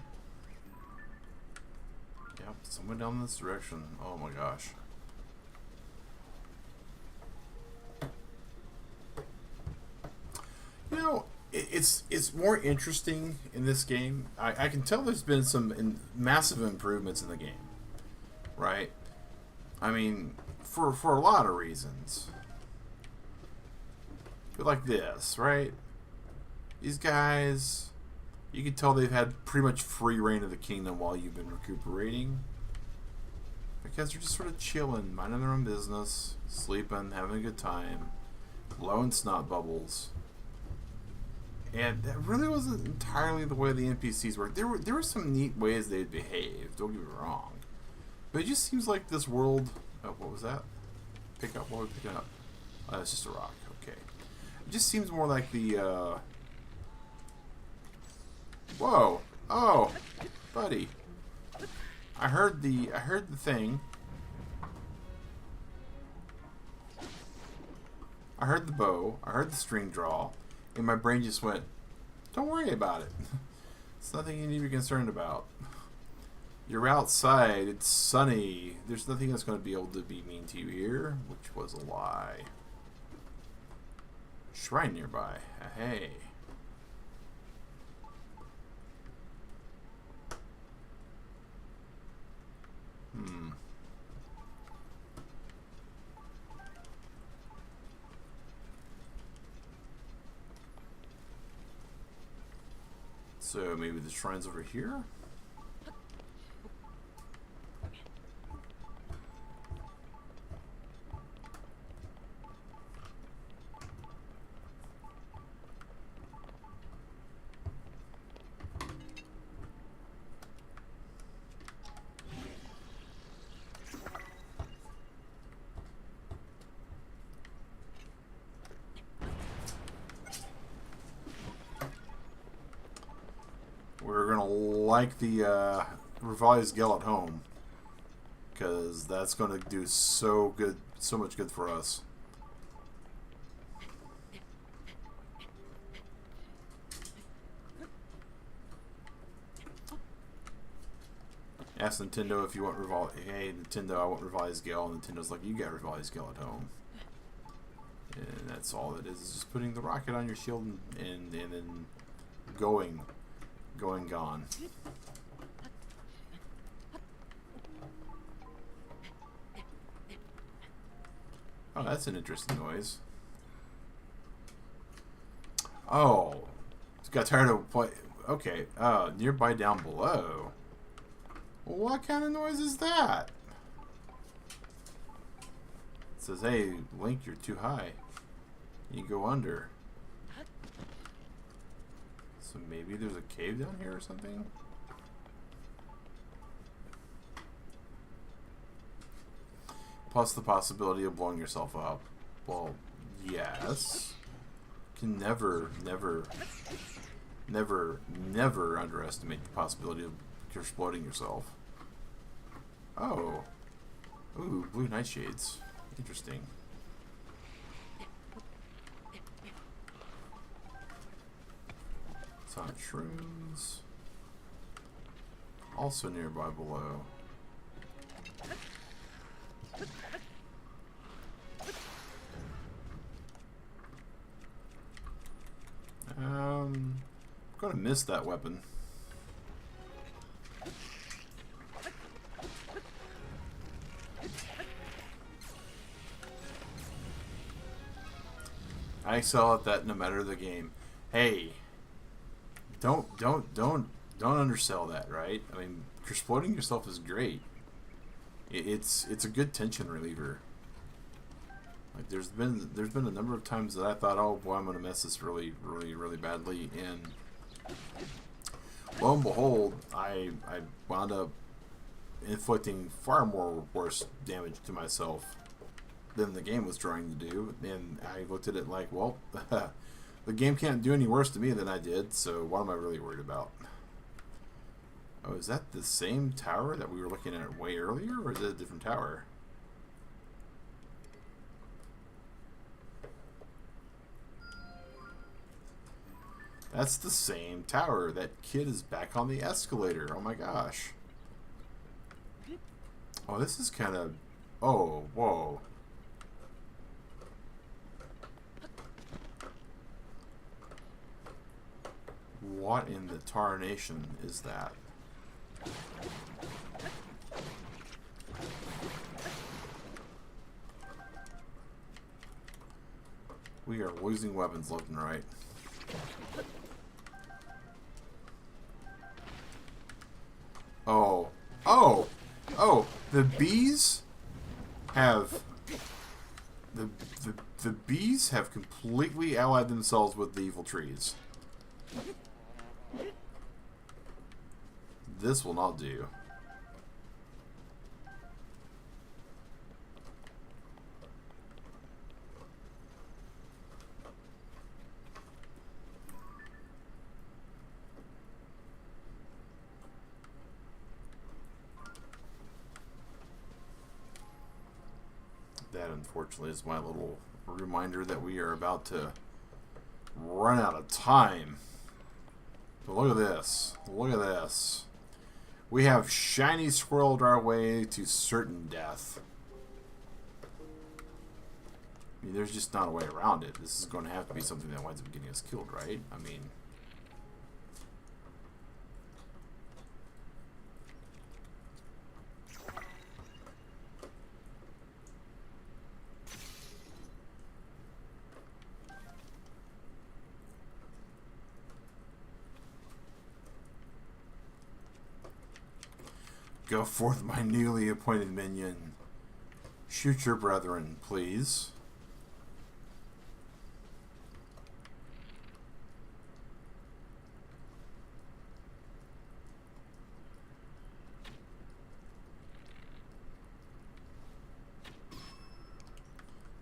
Yep, somewhere down this direction. Oh my gosh. You know, it's more interesting in this game. I can tell there's been some massive improvements in the game, right? I mean, for a lot of reasons. But like this, right? These guys, you can tell they've had pretty much free reign of the kingdom while you've been recuperating. Because they're just sort of chilling, minding their own business, sleeping, having a good time, blowing snot bubbles. And that really wasn't entirely the way the NPCs worked. There were some neat ways they'd behave, don't get me wrong. But it just seems like this world... Oh, what was that? Pick up, what are we picking up? It's just a rock, okay. It just seems more like the, Whoa! Oh! Buddy. I heard the thing. I heard the bow, I heard the string draw, and my brain just went, don't worry about it. It's nothing you need to be concerned about. You're outside, it's sunny, there's nothing that's going to be able to be mean to you here, which was a lie. Shrine nearby. Hey. So maybe the shrine's over here? We're gonna like the revised Gale at home, because that's gonna do so much good for us. Ask Nintendo if you want revised. Hey Nintendo, I want revised Gale. And Nintendo's like, you got revised Gale at home, and that's all it is just putting the rocket on your shield and then gone. Oh, that's an interesting noise. Oh, got tired of play. Okay, nearby down below. What kind of noise is that? It says, hey, Link, you're too high. You go under. So maybe there's a cave down here or something? Plus the possibility of blowing yourself up. Well, yes. Can never underestimate the possibility of exploding yourself. Oh. Ooh, blue nightshades. Interesting. Sonic shrooms. Also nearby below. I'm gonna miss that weapon. I excel at that no matter the game. Hey, don't undersell that, right? I mean, exploding yourself is great. It's a good tension reliever. Like there's been a number of times that I thought, oh boy, I'm gonna mess this really badly, and lo and behold, I wound up inflicting far more worse damage to myself than the game was trying to do, and I looked at it like, well, the game can't do any worse to me than I did, so what am I really worried about? Oh, is that the same tower that we were looking at way earlier, or is it a different tower? That's the same tower. That kid is back on the escalator. Oh my gosh. Oh, this is kind of... Oh, whoa. What in the tarnation is that? We are losing weapons left and right. Oh. Oh! Oh! The bees have... The bees have completely allied themselves with the evil trees. This will not do. That, unfortunately, is my little reminder that we are about to run out of time. But look at this. Look at this. We have shiny squirreled our way to certain death. I mean, there's just not a way around it. This is going to have to be something that winds up getting us killed, right? I mean... Go forth, my newly appointed minion. Shoot your brethren, please.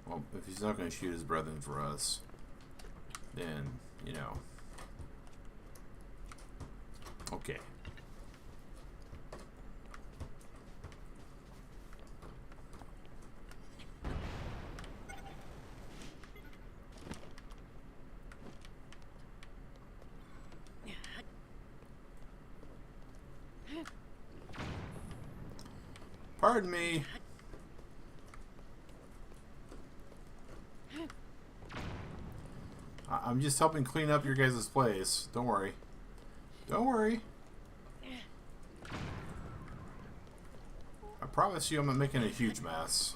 Well, if he's not going to shoot his brethren for us, then, you know. Okay. Pardon me. I'm just helping clean up your guys' place. Don't worry. Don't worry. I promise you I'm not making a huge mess.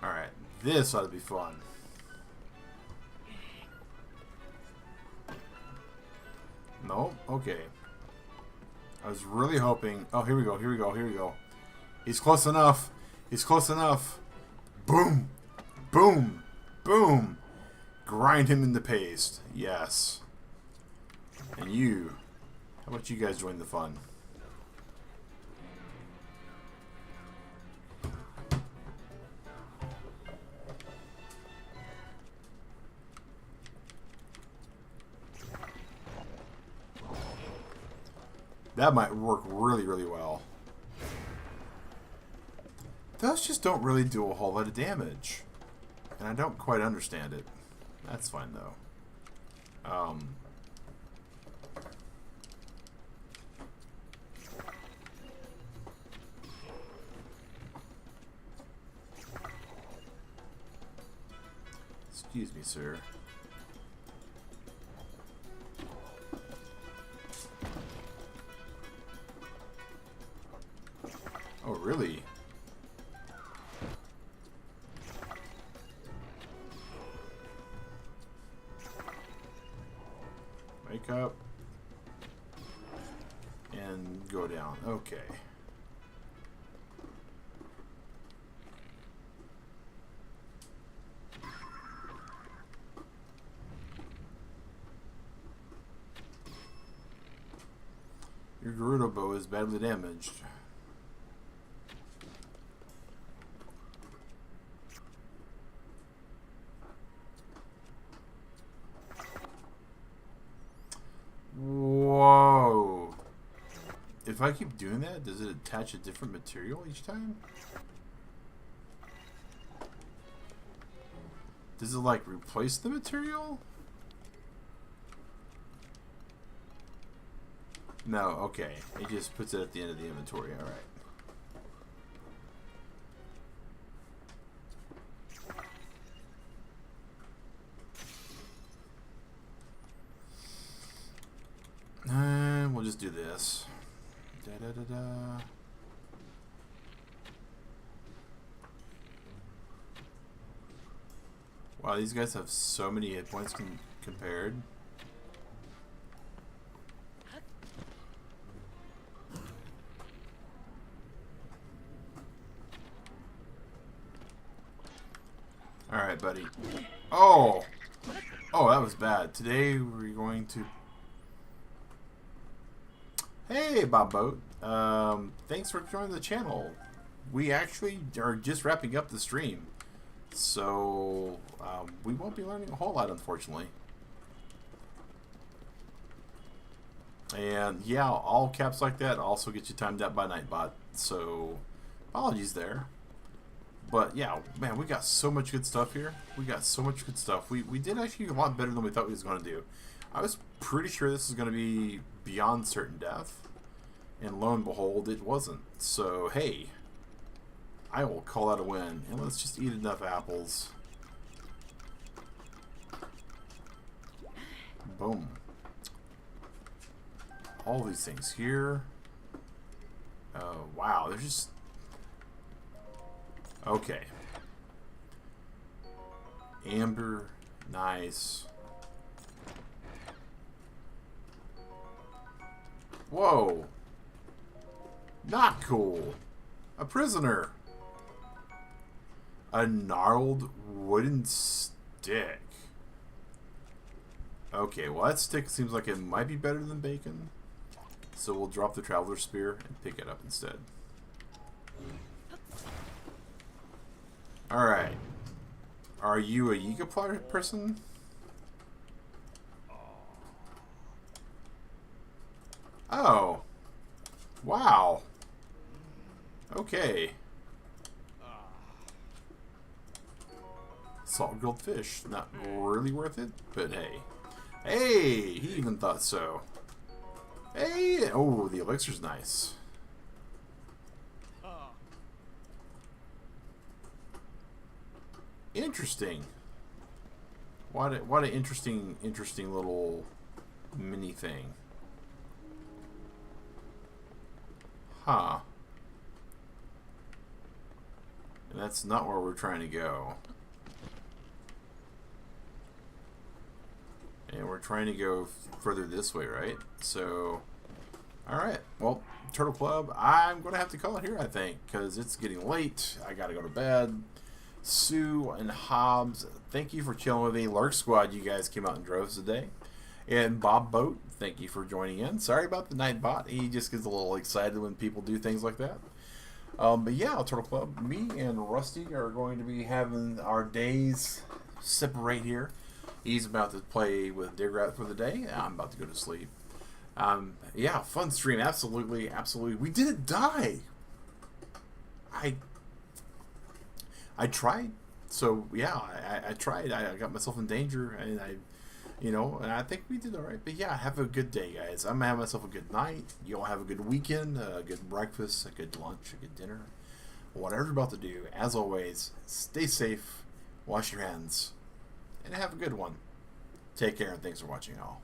Alright, this ought to be fun. No? Okay. I was really hoping... Oh, here we go, here we go, here we go. He's close enough. He's close enough. Boom! Boom! Boom! Grind him into paste. Yes. And you... How about you guys join the fun? That might work really, really well. Those just don't really do a whole lot of damage. And I don't quite understand it. That's fine, though. Excuse me, sir. Oh, really? Wake up. And go down. Okay. Your Gerudo bow is badly damaged. Whoa. If I keep doing that, does it attach a different material each time? Does it, like, replace the material? No, okay. It just puts it at the end of the inventory. All right. We'll just do this. Da da da da. Wow, these guys have so many hit points compared. Alright, buddy. Oh! Oh, that was bad. Today we're going to... Hey, Bob Boat. Thanks for joining the channel. We actually are just wrapping up the stream. So, we won't be learning a whole lot, unfortunately. And, yeah, all caps like that also get you timed out by Nightbot. So, apologies there. But, yeah, man, we got so much good stuff here. We got so much good stuff. We did actually a lot better than we thought we was going to do. I was pretty sure this was going to be beyond certain death. And lo and behold, it wasn't. So, hey, I will call that a win. And let's just eat enough apples. Boom. All these things here. Oh, wow. They're just... Okay. Amber. Nice. Whoa. Not cool. A prisoner. A gnarled wooden stick. Okay, well that stick seems like it might be better than bacon. So we'll drop the Traveler's Spear and pick it up instead. Alright. Are you a Yiga person? Oh. Wow. Okay. Salt grilled fish. Not really worth it, but hey. Hey! He even thought so. Hey! Oh, the elixir's nice. Interesting. What an interesting little mini thing. Huh. And that's not where we're trying to go. And we're trying to go further this way, right? So, alright. Well, Turtle Club, I'm going to have to call it here, I think, because it's getting late. I got to go to bed. Sue and Hobbs, thank you for chilling with me. Lark Squad, you guys came out in droves today. And Bob Boat, thank you for joining in. Sorry about the Nightbot. He just gets a little excited when people do things like that. But yeah, Turtle Club, me and Rusty are going to be having our days separate here. He's about to play with Digrat for the day. I'm about to go to sleep. Yeah, fun stream. Absolutely, absolutely. We didn't die. I tried. So yeah, I tried. I got myself in danger, and and I think we did all right. But yeah, have a good day, guys. I'm gonna have myself a good night. You all have a good weekend, a good breakfast, a good lunch, a good dinner, whatever you're about to do. As always, stay safe, wash your hands, and have a good one. Take care, and thanks for watching, all.